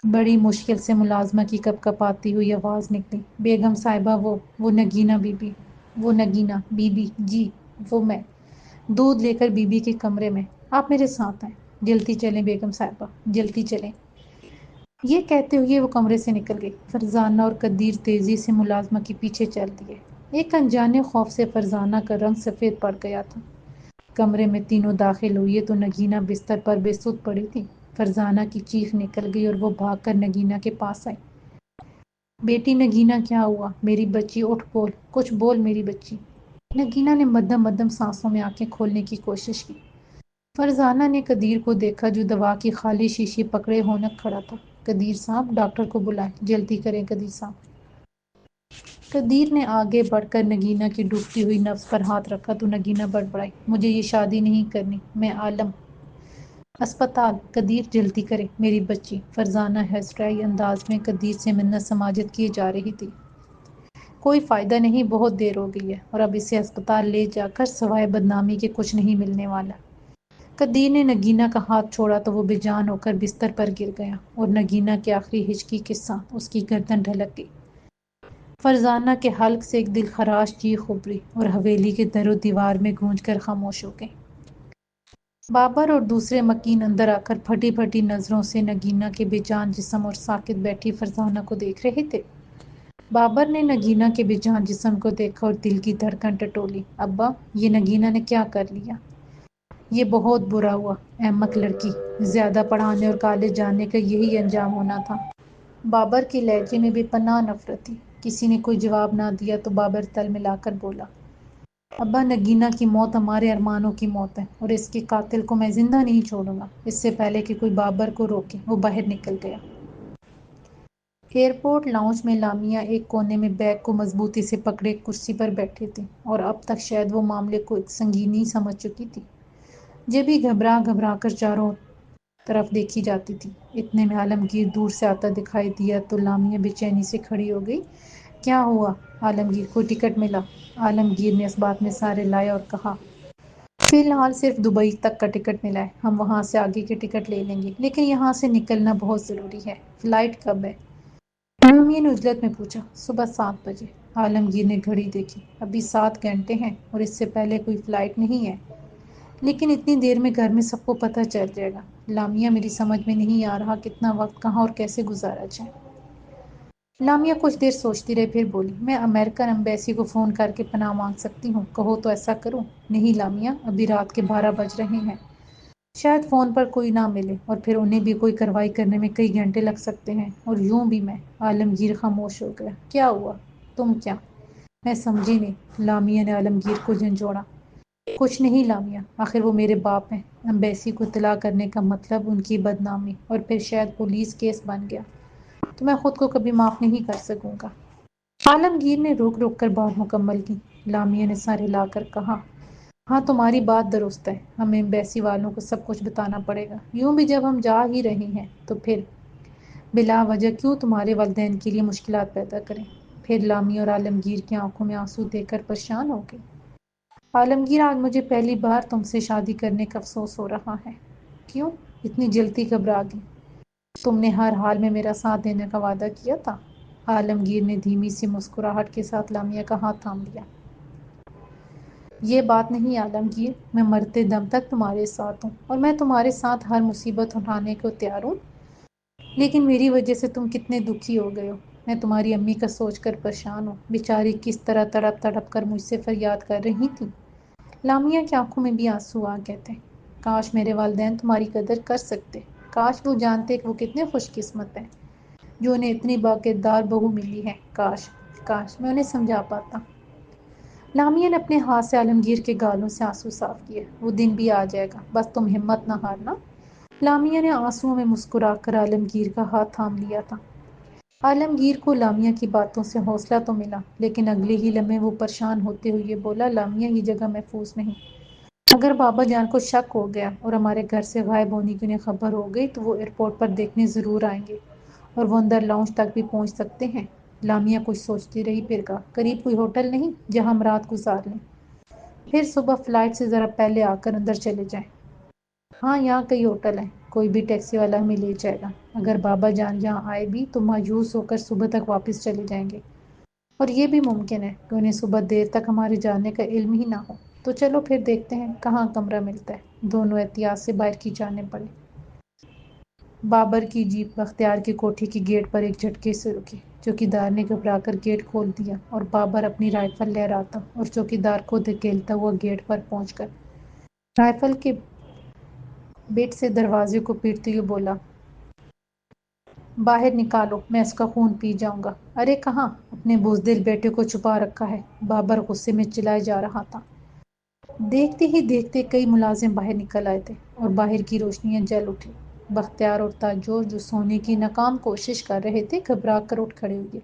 [SPEAKER 1] بڑی مشکل سے ملازمہ کی کپ کپاتی ہوئی آواز نکلی، بیگم صاحبہ، وہ نگینہ بی بی، وہ نگینہ بی بی، جی وہ میں، دودھ لے کر بی بی کے کمرے میں، آپ میرے ساتھ ہیں، جلدی چلیں بیگم صاحبہ، جلدی چلیں۔ یہ کہتے ہوئے وہ کمرے سے نکل گئی۔ فرزانہ اور قدیر تیزی سے ملازمہ کے پیچھے چل دیے۔ ایک انجانے خوف سے فرزانہ کا رنگ سفید پڑ گیا تھا۔ کمرے میں تینوں داخل ہوئے تو نگینہ بستر پر بے سدھ پڑی تھی۔ فرزانہ کی چیخ نکل گئی اور وہ بھاگ کر نگینہ کے پاس آئی۔ بیٹی نگینہ، کیا ہوا؟ میری بچی، اٹھ، بول، کچھ بول میری بچی۔ نگینہ نے مدھم مدھم سانسوں میں آنکھیں کھولنے کی کوشش کی۔ فرزانہ نے قدیر کو دیکھا جو دوا کی خالی شیشی پکڑے ہونک کھڑا تھا۔ قدیر صاحب، ڈاکٹر کو بلائیں، جلدی کریں قدیر صاحب۔ قدیر نے آگے بڑھ کر نگینہ کی ڈوبتی ہوئی نبض پر ہاتھ رکھا تو نگینہ بڑبڑائی، مجھے یہ شادی نہیں کرنی، میں عالم اسپتال، قدیر جلدی کریں میری بچی۔ فرزانہ ہیسٹائی انداز میں قدیر سے منت سماجت کیے جا رہی تھی۔ کوئی فائدہ نہیں، بہت دیر ہو گئی ہے اور اب اسے اسپتال لے جا کر سوائے بدنامی کے کچھ نہیں ملنے والا۔ قدیر نے نگینہ کا ہاتھ چھوڑا تو وہ بے جان ہو کر بستر پر گر گیا اور نگینہ کے آخری ہچکی کے ساتھ اس کی گردن ڈھلک گئی۔ فرزانہ کے حلق سے ایک دل خراش چیخ ابھری اور حویلی کے در و دیوار میں گونج کر خاموش ہو گئی۔ بابر اور دوسرے مکین اندر آ کر پھٹی پھٹی نظروں سے نگینہ کے بے جان جسم اور ساکت بیٹھی فرزانہ کو دیکھ رہے تھے۔ بابر نے نگینہ کے بے جان جسم کو دیکھا اور دل کی دھڑکن ٹٹولی۔ ابا، یہ نگینہ نے کیا کر لیا؟ یہ بہت برا ہوا، احمق لڑکی، زیادہ پڑھانے اور کالج جانے کا یہی انجام ہونا تھا۔ بابر کے لہجے میں بے پناہ نفرت تھی۔ کسی نے کوئی جواب نہ دیا تو بابر تل ملا کر بولا، ابا، نگینہ کی موت ہمارے ارمانوں کی موت ہے اور اس کے قاتل کو میں زندہ نہیں چھوڑوں گا۔ اس سے پہلے کہ کوئی بابر کو روکے وہ باہر نکل گیا۔ ایئرپورٹ لاؤنج میں لامیا ایک کونے میں بیگ کو مضبوطی سے پکڑے کرسی پر بیٹھی تھی اور اب تک شاید وہ معاملے کو ایک سنگینی سمجھ چکی تھی۔ جب ہی گھبرا گھبرا کر چاروں طرف دیکھی جاتی تھی۔ اتنے میں عالمگیر دور سے آتا دکھائی دیا تو لامیا بے چینی سے کھڑی ہو گئی۔ کیا ہوا عالمگیر، کوئی ٹکٹ ملا؟ عالمگیر نے اس بات میں سارے لائے اور کہا، فی الحال صرف دبئی تک کا ٹکٹ ملا ہے، ہم وہاں سے آگے کے ٹکٹ لے لیں گے، لیکن یہاں سے نکلنا بہت ضروری ہے۔ فلائٹ کب ہے؟ لامیا نے عجلت میں پوچھا۔ صبح 7 بجے۔ عالمگیر نے گھڑی دیکھی۔ ابھی 7 گھنٹے ہیں اور اس سے پہلے کوئی فلائٹ نہیں ہے۔ لیکن اتنی دیر میں گھر میں سب کو پتہ چل جائے گا۔ لامیا، میری سمجھ میں نہیں آ رہا کتنا وقت کہاں اور کیسے گزارا جائے۔ لامیا کچھ دیر سوچتی رہی، پھر بولی، میں امریکن ایمبیسی کو فون کر کے پناہ مانگ سکتی ہوں، کہو تو ایسا کروں؟ نہیں لامیا، ابھی رات کے 12 بج رہے ہیں، شاید فون پر کوئی نہ ملے اور پھر انہیں بھی کوئی کارروائی کرنے میں کئی گھنٹے لگ سکتے ہیں، اور یوں بھی میں۔ عالمگیر خاموش ہو گیا۔ کیا ہوا؟ تم کیا؟ میں سمجھی نہیں۔ لامیا نے عالمگیر کو جھنجھوڑا۔ کچھ نہیں لامیا، آخر وہ میرے باپ ہیں، ایمبیسی کو اطلاع کرنے کا مطلب ان کی بدنامی اور پھر شاید پولیس کیس بن گیا تو میں خود کو کبھی معاف نہیں کر سکوں گا۔ عالمگیر نے روک روک کر بات مکمل کی۔ لامیا نے سر ہلا کر کہا، ہاں تمہاری بات درست ہے، ہمیں ایمبیسی والوں کو سب کچھ بتانا پڑے گا۔ یوں بھی جب ہم جا ہی رہے ہیں تو پھر بلا وجہ کیوں تمہارے والدین کے لیے مشکلات پیدا کریں؟ پھر لامیا اور عالمگیر کی آنکھوں میں آنسو دیکھ کر پریشان ہو گئی۔ عالمگیر، آج مجھے پہلی بار تم سے شادی کرنے کا افسوس ہو رہا ہے۔ کیوں اتنی جلدی گھبرا گئی؟ تم نے ہر حال میں میرا ساتھ دینے کا وعدہ کیا تھا۔ عالمگیر نے دھیمی سی مسکراہٹ کے ساتھ لامیا کا ہاتھ تھام لیا۔ یہ بات نہیں عالمگیر، میں مرتے دم تک تمہارے ساتھ ہوں اور میں تمہارے ساتھ ہر مصیبت اٹھانے کو تیار ہوں، لیکن میری وجہ سے تم کتنے دکھی ہو گئے ہو۔ میں تمہاری امی کا سوچ کر پریشان ہوں، بیچاری کس طرح تڑپ تڑپ کر مجھ سے فریاد کر رہی تھی۔ لامیا کی آنکھوں میں بھی آنسو آ گئے تھے۔ کاش میرے والدین تمہاری قدر کر سکتے، کاش وہ جانتے کہ وہ کتنے خوش قسمت ہیں جو انہیں اتنی باکردار بہو ملی ہے، کاش میں انہیں سمجھا پاتا۔ لامیا نے اپنے ہاتھ سے عالمگیر کے گالوں سے آنسو صاف کیے۔ وہ دن بھی آ جائے گا، بس تم ہمت نہ ہارنا۔ لامیا نے آنسوؤں میں مسکرا کر عالمگیر کا ہاتھ تھام لیا تھا۔ عالمگیر کو لامیا کی باتوں سے حوصلہ تو ملا، لیکن اگلے ہی لمحے وہ پریشان ہوتے ہوئے بولا، لامیا، یہ جگہ محفوظ نہیں۔ اگر بابا جان کو شک ہو گیا اور ہمارے گھر سے غائب ہونے کی انہیں خبر ہو گئی تو وہ ایئرپورٹ پر دیکھنے ضرور آئیں گے اور وہ اندر لاؤنج تک بھی پہنچ سکتے ہیں۔ لامیا کچھ سوچتی رہی، پھر کہا، قریب کوئی ہوٹل نہیں جہاں ہم رات گزار لیں؟ پھر صبح فلائٹ سے ذرا پہلے آ کر اندر چلے جائیں۔ ہاں، یہاں کئی ہوٹل ہیں، کوئی بھی ٹیکسی والا ہمیں لے جائے گا۔ اگر بابا جان یہاں آئے بھی تو مایوس ہو کر صبح تک واپس چلے جائیں گے، اور یہ بھی ممکن ہے کہ انہیں صبح دیر تک ہمارے جانے کا علم ہی نہ ہو۔ تو چلو پھر دیکھتے ہیں کہاں کمرہ ملتا ہے۔ دونوں احتیاط سے باہر کی جانے پڑے۔ بابر کی جیپ بختیار کی کوٹھی کے گیٹ پر ایک جھٹکے سے رکی۔ چوکیدار نے گھبرا کر گیٹ کھول دیا اور بابر اپنی رائفل لہراتا اور چوکیدار کو دھکیلتا ہوا گیٹ پر پہنچ کر رائفل کے بٹ سے دروازے کو پیٹتے ہوئے بولا، باہر نکالو، میں اس کا خون پی جاؤں گا۔ ارے کہاں؟ اپنے بزدل بیٹے کو چھپا رکھا ہے، بابر غصے میں چلائے جا رہا تھا۔ دیکھتے ہی دیکھتے کئی ملازم باہر نکل آئے تھے اور باہر کی روشنیاں جل اٹھی۔ بختیار اور تاجور جو سونے کی ناکام کوشش کر رہے تھے گھبرا کر اٹھ کھڑے ہوئے۔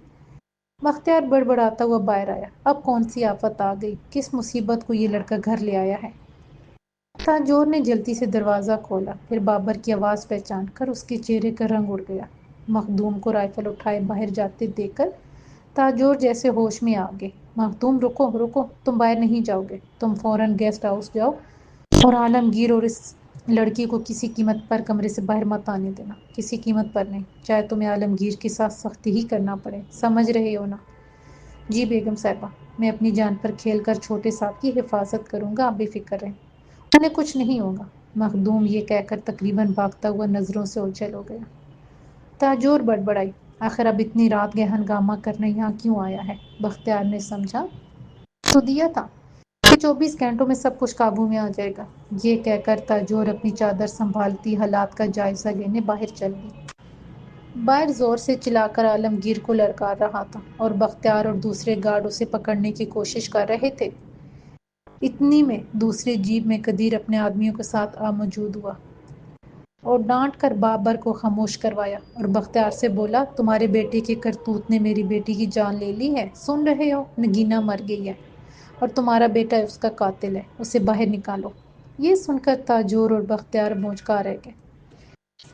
[SPEAKER 1] بختیار بڑبڑاتا ہوا باہر آیا، اب کون سی آفت آ گئی؟ کس مصیبت کو یہ لڑکا گھر لے آیا ہے؟ تاجور نے جلدی سے دروازہ کھولا، پھر بابر کی آواز پہچان کر اس کے چہرے کا رنگ اڑ گیا۔ مخدوم کو رائفل اٹھائے باہر جاتے دیکھ کر تاجور جیسے ہوش میں آ گئے۔ مخدوم، رکو رکو، تم باہر نہیں جاؤ گے، تم فوراً گیسٹ ہاؤس جاؤ اور عالمگیر اور اس لڑکی کو کسی قیمت پر کمرے سے باہر مت آنے دینا، کسی قیمت پر نہیں، چاہے تمہیں عالمگیر کے ساتھ سختی ہی کرنا پڑے، سمجھ رہے ہو نا؟ جی بیگم صاحبہ، میں اپنی جان پر کھیل کر چھوٹے صاحب کی حفاظت کروں گا، آپ بے فکر رہیں، انہیں کچھ نہیں ہوگا۔ مخدوم یہ کہہ کر تقریباً بھاگتا ہوا نظروں سے اوجھل ہو گیا۔ تاجور بڑبڑائی، آخر اب اتنی رات گئے ہنگامہ کرنے یہاں کیوں آیا ہے؟ بختیار نے سمجھا تو دیا تھا کہ 24 گھنٹوں میں سب کچھ قابو میں آ جائے گا۔ یہ کہہ کر تاجور اپنی چادر سنبھالتی حالات کا جائزہ لینے باہر چل گئی۔ باہر زور سے چلا کر عالمگیر کو للکار رہا تھا اور بختیار اور دوسرے گارڈ اسے پکڑنے کی کوشش کر رہے تھے۔ اتنی میں دوسرے جیپ میں قدیر اپنے آدمیوں کے ساتھ موجود ہوا اور ڈانٹ کر بابر کو خاموش کروایا اور بختیار سے بولا، تمہارے بیٹے کے کرتوت نے میری بیٹی کی جان لے لی ہے، سن رہے ہو؟ نگینا مر گئی ہے اور تمہارا بیٹا اس کا قاتل ہے، اسے باہر نکالو۔ یہ سن کر تاجور اور بختیار موچکا رہ گئے۔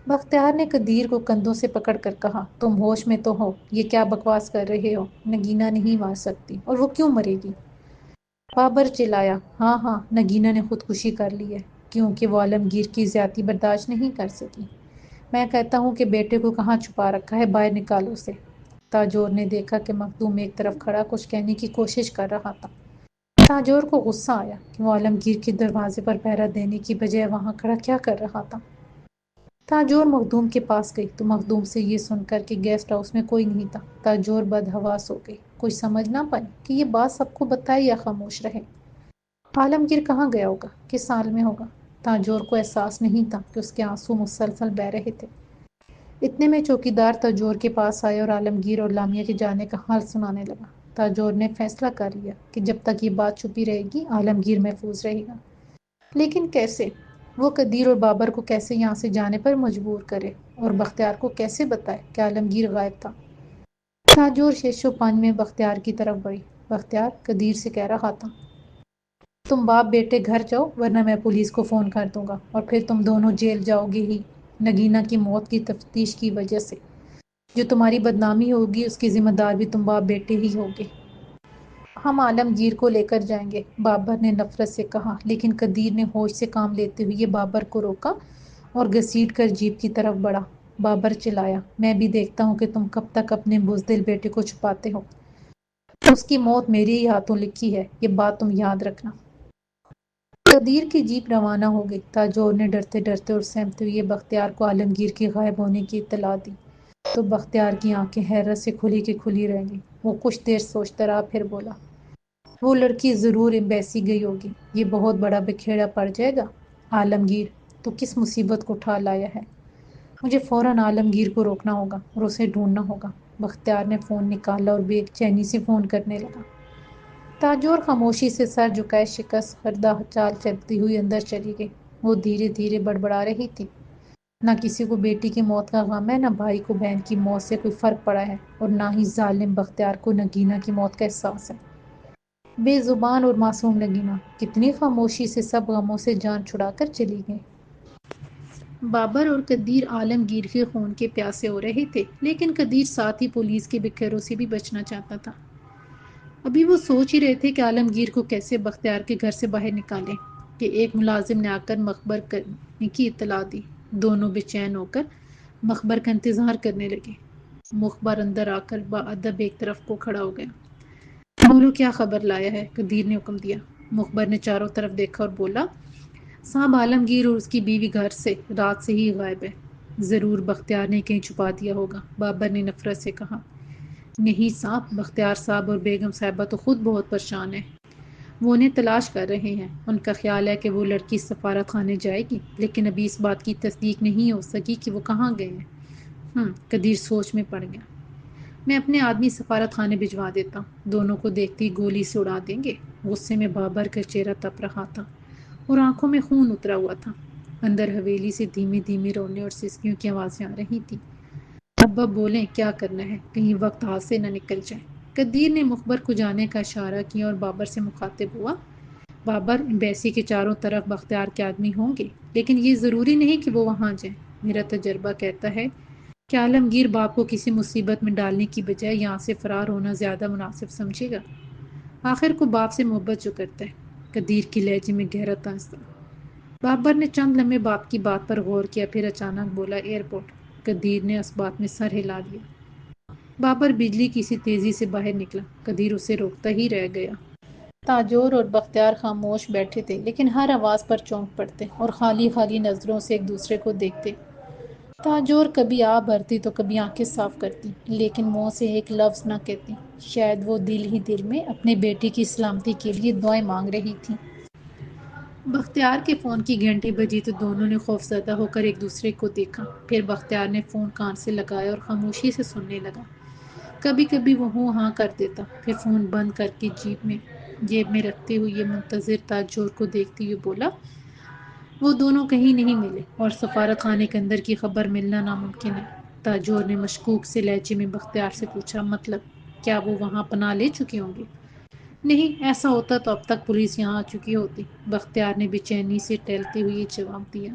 [SPEAKER 1] بختیار نے قدیر کو کندھوں سے پکڑ کر کہا، تم ہوش میں تو ہو؟ یہ کیا بکواس کر رہے ہو؟ نگینا نہیں مار سکتی۔ اور وہ کیوں مرے گی؟ بابر چلایا، ہاں ہاں، نگینا نے خودکشی کر لی ہے کیونکہ وہ عالمگیر کی زیادتی برداشت نہیں کر سکی۔ میں کہتا ہوں کہ بیٹے کو کہاں چھپا رکھا ہے، باہر نکالو اسے۔ تاجور نے دیکھا کہ مخدوم ایک طرف کھڑا کچھ کہنے کی کوشش کر رہا تھا۔ تاجور کو غصہ آیا کہ وہ عالمگیر کے دروازے پر پہرا دینے کی بجائے وہاں کھڑا کیا کر رہا تھا۔ تاجور مخدوم کے پاس گئی تو مخدوم سے یہ سن کر کہ گیسٹ ہاؤس میں کوئی نہیں تھا، تاجور بدحواس ہو گئی۔ کوئی سمجھ نہ پائی کہ یہ بات سب کو بتائے یا خاموش رہے۔ عالمگیر کہاں گیا ہوگا، کس حال میں ہوگا؟ تاجور کو احساس نہیں تھا کہ اس کے آنسو مسلسل بہہ رہے تھے۔ اتنے میں چوکیدار تاجور کے پاس آیا اور عالمگیر اور لامیہ کے جانے کا حال سنانے لگا۔ تاجور نے فیصلہ کر لیا کہ جب تک یہ بات چھپی رہے گی عالمگیر محفوظ رہے گا، لیکن کیسے؟ وہ قدیر اور بابر کو کیسے یہاں سے جانے پر مجبور کرے اور بختیار کو کیسے بتائے کہ عالمگیر غائب تھا؟ تاجور شیش و پنج میں بختیار کی طرف بڑھی۔ بختیار، قدیر سے کہہ رہا تھا، تم باپ بیٹے گھر جاؤ ورنہ میں پولیس کو فون کر دوں گا اور پھر تم دونوں جیل جاؤ گے ہی، نگینا کی موت کی تفتیش کی وجہ سے۔ جو تمہاری بدنامی ہوگی اس کی ذمہ دار بھی تم باپ بیٹے ہی ہوگے۔ ہم عالمگیر کو لے کر جائیں گے، بابر نے نفرت سے کہا، لیکن قدیر نے ہوش سے کام لیتے ہوئے بابر کو روکا اور گھسیٹ کر جیپ کی طرف بڑھا۔ بابر چلایا، میں بھی دیکھتا ہوں کہ تم کب تک اپنے بزدل بیٹے کو چھپاتے ہو۔ اس کی موت میرے ہی ہاتھوں لکھی ہے، یہ بات تم یاد رکھنا۔ قدیر کی جیپ روانہ ہو گئی۔ تاجور نے ڈرتے ڈرتے اور سہمتے ہوئے بختیار کو عالمگیر کے غائب ہونے کی اطلاع دی تو بختیار کی آنکھیں حیرت سے کھلی کی کھلی رہ گئیں۔ وہ کچھ دیر سوچتا رہا، پھر بولا، وہ لڑکی ضرور ایمبیسی گئی ہوگی، یہ بہت بڑا بکھیڑا پڑ جائے گا۔ عالمگیر، تو کس مصیبت کو اٹھا لایا ہے؟ مجھے فوراً عالمگیر کو روکنا ہوگا اور اسے ڈھونڈنا ہوگا۔ بختیار نے فون نکالا اور بے چینی سے فون کرنے لگا۔ تاجور خاموشی سے سر جھکائے شکست خوردہ چال چلتی ہوئی اندر چلی گئی۔ وہ دھیرے دھیرے بڑبڑا رہی تھی، نہ کسی کو بیٹی کی موت کا غم ہے، نہ بھائی کو بہن کی موت سے کوئی فرق پڑا ہے اور نہ ہی ظالم بختیار کو نگینا کی موت کا احساس ہے۔ بے زبان اور معصوم نگینا کتنی خاموشی سے سب غموں سے جان چھڑا کر چلی گئی۔ بابر اور قدیر عالمگیر کے خون کے پیاسے ہو رہے تھے، لیکن قدیر ساتھ ہی پولیس کے بکھیروں سے بھی بچنا چاہتا تھا۔ ابھی وہ سوچ ہی رہے تھے کہ عالمگیر کو کیسے بختیار کے گھر سے باہر نکالیں کہ ایک ملازم نے آ کر مخبر کرنے کی اطلاع دی۔ دونوں بے چین ہو کر مخبر کا انتظار کرنے لگے۔ مخبر اندر آ کر باادب ایک طرف کو کھڑا ہو گیا۔ بولو کیا خبر لایا ہے؟ قدیر نے حکم دیا۔ مخبر نے چاروں طرف دیکھا اور بولا، صاحب عالمگیر اور اس کی بیوی گھر سے رات سے ہی غائب ہے۔ ضرور بختیار نے کہیں چھپا دیا ہوگا، بابر نے نفرت سے کہا۔ نہیں صاحب، بختیار صاحب اور بیگم صاحبہ تو خود بہت پریشان ہیں، وہ انہیں تلاش کر رہے ہیں۔ ان کا خیال ہے کہ وہ لڑکی سفارت خانے جائے گی، لیکن ابھی اس بات کی تصدیق نہیں ہو سکی کہ وہ کہاں گئے ہیں۔ قدیر سوچ میں پڑ گیا۔ میں اپنے آدمی سفارت خانے بھجوا دیتا ہوں، دونوں کو دیکھتے ہی گولی سے اڑا دیں گے۔ غصے میں بابر کا چہرہ تپ رہا تھا اور آنکھوں میں خون اترا ہوا تھا۔ اندر حویلی سے دھیمی دھیمی رونے اور سسکیوں کی آوازیں آ رہی تھیں۔ ابا بولیں کیا کرنا ہے، کہیں وقت ہاتھ سے نہ نکل جائے۔ قدیر نے مخبر کو جانے کا اشارہ کیا اور بابر سے مخاطب ہوا، بابر، ایمبیسی کے چاروں طرف بختیار کے آدمی ہوں گے، لیکن یہ ضروری نہیں کہ وہ وہاں جائیں۔ میرا تجربہ کہتا ہے کہ عالمگیر باپ کو کسی مصیبت میں ڈالنے کی بجائے یہاں سے فرار ہونا زیادہ مناسب سمجھے گا۔ آخر کو باپ سے محبت جو کرتا ہے۔ قدیر کی لہجے میں گہرا طنز تھا۔ بابر نے چند لمحے باپ کی بات پر غور کیا، پھر اچانک بولا، ایئرپورٹ۔ قدیر نے اس بات میں سر ہلا دیا۔ بابر بجلی کی سی تیزی سے باہر نکلا، قدیر اسے روکتا ہی رہ گیا۔ تاجور اور بختیار خاموش بیٹھے تھے، لیکن ہر آواز پر چونک پڑتے اور خالی خالی نظروں سے ایک دوسرے کو دیکھتے۔ تاجور کبھی آ بھرتی تو کبھی آنکھیں صاف کرتی، لیکن منہ سے ایک لفظ نہ کہتی۔ شاید وہ دل ہی دل میں اپنے بیٹے کی سلامتی کے لیے دعائیں مانگ رہی تھی۔ بختیار کے فون کی گھنٹی بجی تو دونوں نے خوفزدہ ہو کر ایک دوسرے کو دیکھا۔ پھر بختیار نے فون کان سے لگایا اور خاموشی سے سننے لگا۔ کبھی کبھی وہ ہوں ہاں کر دیتا، پھر فون بند کر کے جیب میں رکھتے ہوئے منتظر تاجور کو دیکھتے ہوئے بولا، وہ دونوں کہیں نہیں ملے اور سفارت خانے کے اندر کی خبر ملنا ناممکن ہے۔ تاجور نے مشکوک سے لہجے میں بختیار سے پوچھا، مطلب کیا وہ وہاں پناہ لے چکے ہوں گے؟ نہیں، ایسا ہوتا تو اب تک پولیس یہاں آ چکی ہوتی، بختیار نے بے چینی سے ٹہلتے ہوئے جواب دیا۔